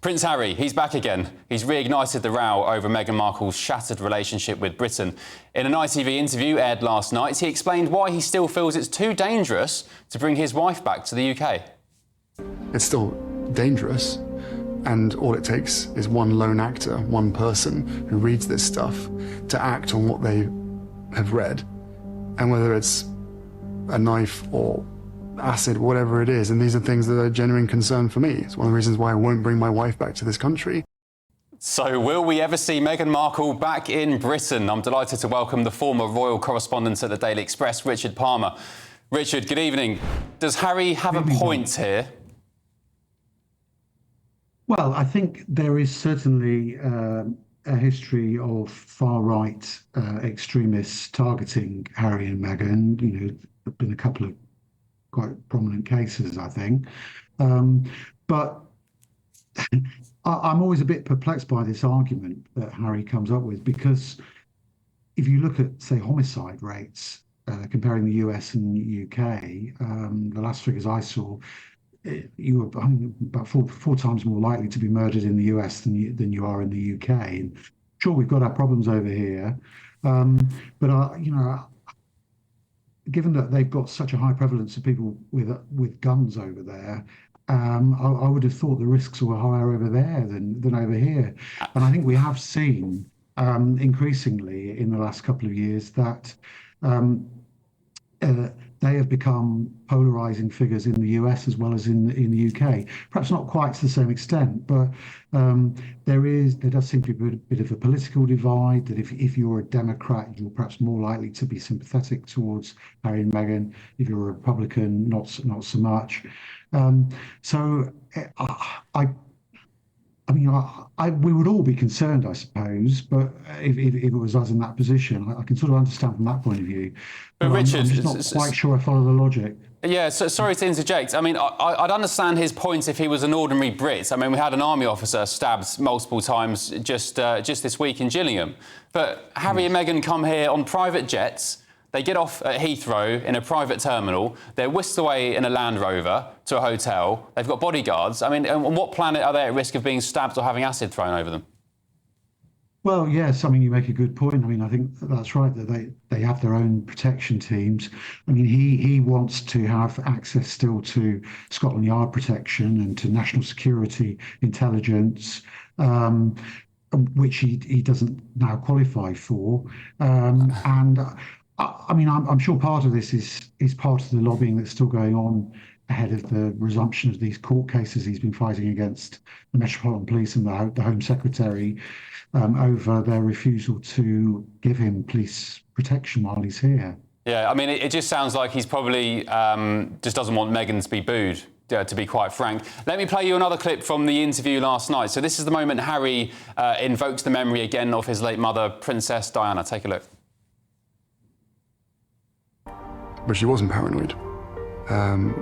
Prince Harry, he's back again. He's reignited the row over Meghan Markle's shattered relationship with Britain. In an ITV interview aired last night, he explained why he still feels it's too dangerous to bring his wife back to the UK. It's still dangerous, and all it takes is one lone actor, one person who reads this stuff to act on what they have read. And whether it's a knife or acid, whatever it is, and these are things that are a genuine concern for me. It's one of the reasons why I won't bring my wife back to this country. So will we ever see Meghan Markle back in Britain? I'm delighted to welcome the former royal correspondent at the Daily Express, Richard Palmer. Richard, good evening. Does Harry have a point here? Well, I think there is certainly a history of far-right extremists targeting Harry and Meghan. You know, there have been a couple of quite prominent cases, I think. But I'm always a bit perplexed by this argument that Harry comes up with, because if you look at, say, homicide rates, comparing the US and the UK, the last figures I saw, you were about four times more likely to be murdered in the US than you are in the UK. And sure, we've got our problems over here, but you know, given that they've got such a high prevalence of people with guns over there, I would have thought the risks were higher over there than over here. And I think we have seen increasingly in the last couple of years that they have become polarizing figures in the US as well as in the UK. Perhaps not quite to the same extent, but there does seem to be a bit of a political divide, that if you're a Democrat, you're perhaps more likely to be sympathetic towards Harry and Meghan. If you're a Republican, not so much. So I mean, we would all be concerned, I suppose, but if it was us in that position, I can sort of understand from that point of view. But Richard, I'm just not quite sure I follow the logic. Yeah, so sorry to interject. I mean, I'd understand his point if he was an ordinary Brit. I mean, we had an army officer stabbed multiple times just this week in Gillingham. But Harry and Meghan come here on private jets. They get off at Heathrow in a private terminal. They're whisked away in a Land Rover to a hotel. They've got bodyguards. I mean, on what planet are they at risk of being stabbed or having acid thrown over them? Well, yes, I mean, you make a good point. I mean, I think that's right, that they have their own protection teams. I mean, he wants to have access still to Scotland Yard protection and to national security intelligence, which he doesn't now qualify for. I mean, I'm sure part of this is part of the lobbying that's still going on ahead of the resumption of these court cases he's been fighting against the Metropolitan Police and the Home Secretary over their refusal to give him police protection while he's here. Yeah, I mean, it just sounds like he's probably just doesn't want Meghan to be booed, to be quite frank. Let me play you another clip from the interview last night. So this is the moment Harry invokes the memory again of his late mother, Princess Diana. Take a look. But she wasn't paranoid.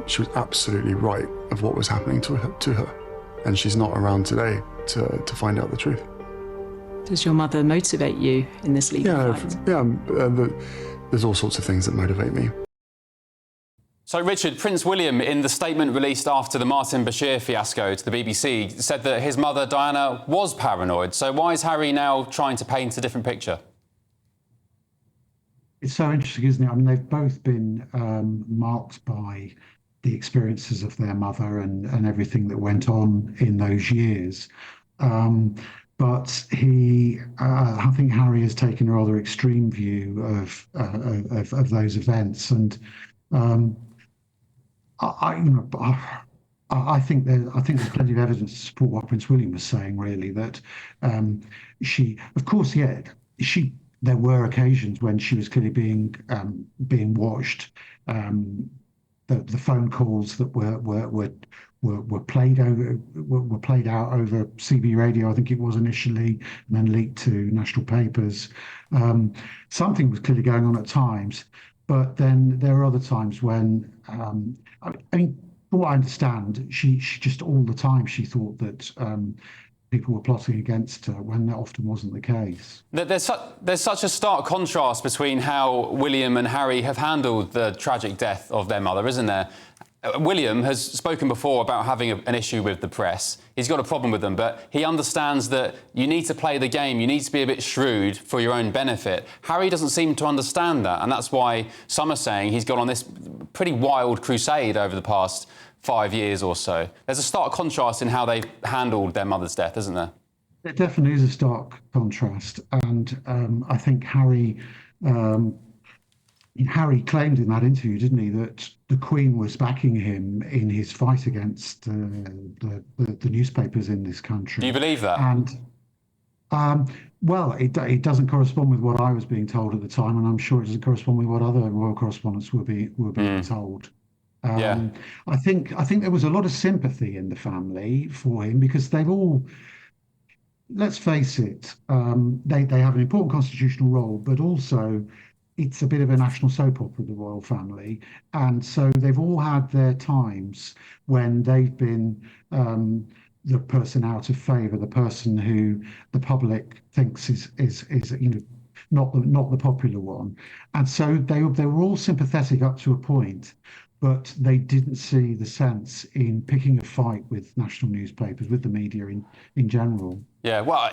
She was absolutely right of what was happening to her. And she's not around today to find out the truth. Does your mother motivate you in this legal fight? Yeah, there's all sorts of things that motivate me. So, Richard, Prince William, in the statement released after the Martin Bashir fiasco to the BBC, said that his mother, Diana, was paranoid. So why is Harry now trying to paint a different picture? It's so interesting, isn't it? I mean, they've both been marked by the experiences of their mother and everything that went on in those years. But I think Harry has taken a rather extreme view of those events, and I think there's plenty of evidence to support what Prince William was saying. Really, that there were occasions when she was clearly being watched. The phone calls that were played out over CB radio, I think it was initially, and then leaked to national papers. Something was clearly going on at times, but then there are other times when, I mean, from what I understand, she just all the time she thought that people were plotting against her, when that often wasn't the case. There's such a stark contrast between how William and Harry have handled the tragic death of their mother, isn't there? William has spoken before about having an issue with the press. He's got a problem with them, but he understands that you need to play the game, you need to be a bit shrewd for your own benefit. Harry doesn't seem to understand that, and that's why some are saying he's gone on this pretty wild crusade over the past 5 years or so. There's a stark contrast in how they've handled their mother's death, isn't there? It definitely is a stark contrast, and I think Harry claimed in that interview, didn't he, that the Queen was backing him in his fight against the newspapers in this country. Do you believe that? And well, it doesn't correspond with what I was being told at the time, and I'm sure it doesn't correspond with what other royal correspondents were being told. Yeah. I think there was a lot of sympathy in the family for him because they've all. Let's face it, they have an important constitutional role, but also it's a bit of a national soap opera, the royal family. And so they've all had their times when they've been the person out of favour, the person who the public thinks is not the popular one. And so they were all sympathetic up to a point, but they didn't see the sense in picking a fight with national newspapers, with the media in general. Yeah, well,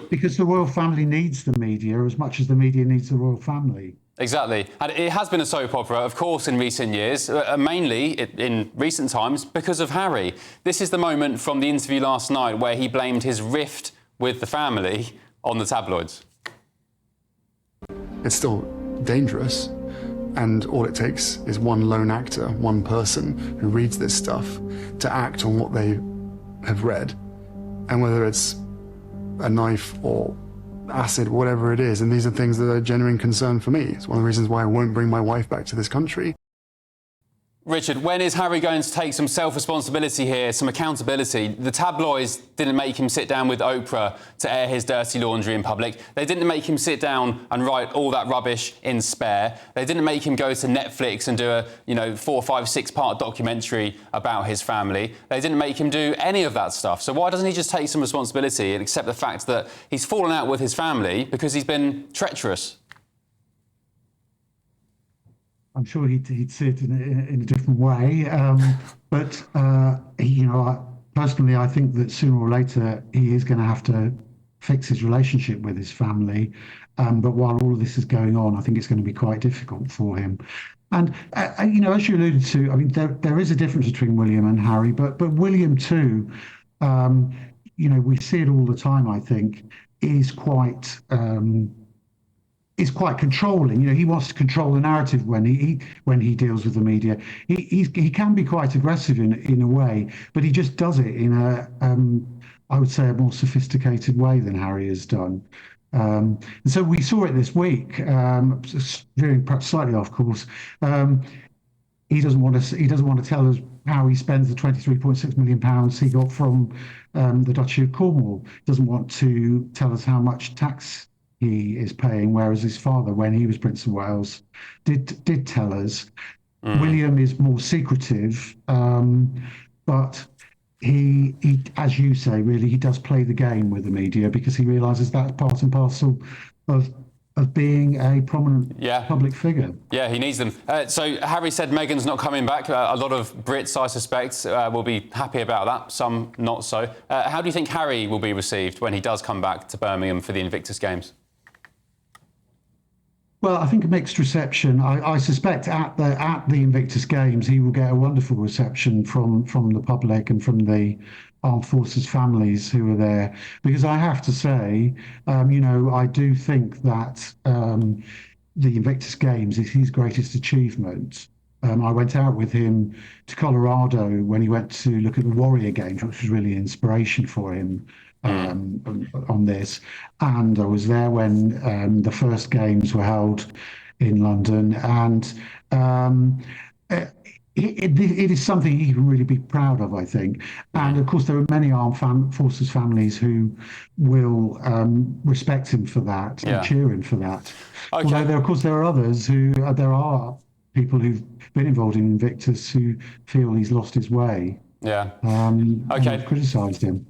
because the royal family needs the media as much as the media needs the royal family. Exactly. And it has been a soap opera, of course, in recent years, mainly in recent times because of Harry. This is the moment from the interview last night where he blamed his rift with the family on the tabloids. It's still dangerous, and all it takes is one lone actor, one person who reads this stuff to act on what they have read. And whether it's a knife or acid, whatever it is, and these are things that are a genuine concern for me. It's one of the reasons why I won't bring my wife back to this country. Richard, when is Harry going to take some self-responsibility here, some accountability? The tabloids didn't make him sit down with Oprah to air his dirty laundry in public. They didn't make him sit down and write all that rubbish in Spare. They didn't make him go to Netflix and do a 4, 5, 6-part documentary about his family. They didn't make him do any of that stuff. So why doesn't he just take some responsibility and accept the fact that he's fallen out with his family because he's been treacherous? I'm sure he'd see it in a different way. But personally, I think that sooner or later he is going to have to fix his relationship with his family. But while all of this is going on, I think it's going to be quite difficult for him. And as you alluded to, I mean, there is a difference between William and Harry, but William too. We see it all the time. I think is quite controlling. He wants to control the narrative when he deals with the media. He can be quite aggressive in a way, but he just does it in I would say, a more sophisticated way than Harry has done. And so we saw it this week, veering perhaps slightly off course. He doesn't want to tell us how he spends the £23.6 million he got from the Duchy of Cornwall. He doesn't want to tell us how much tax he is paying, whereas his father, when he was Prince of Wales, did tell us. William is more secretive, but he, as you say, really, he does play the game with the media because he realises that's part and parcel of being a prominent public figure. Yeah, he needs them. So Harry said Meghan's not coming back. A lot of Brits, I suspect, will be happy about that, some not so. How do you think Harry will be received when he does come back to Birmingham for the Invictus Games? Well, I think a mixed reception. I suspect at the Invictus Games he will get a wonderful reception from the public and from the armed forces families who are there. Because I have to say, I do think that the Invictus Games is his greatest achievement. I went out with him to Colorado when he went to look at the Warrior Games, which was really an inspiration for him. On this, and I was there when the first games were held in London, and it is something he can really be proud of, I think. And of course, there are many armed forces families who will respect him for that and cheer him for that. Okay. Although there are others there are people who've been involved in Invictus who feel he's lost his way. Yeah. And have criticised him.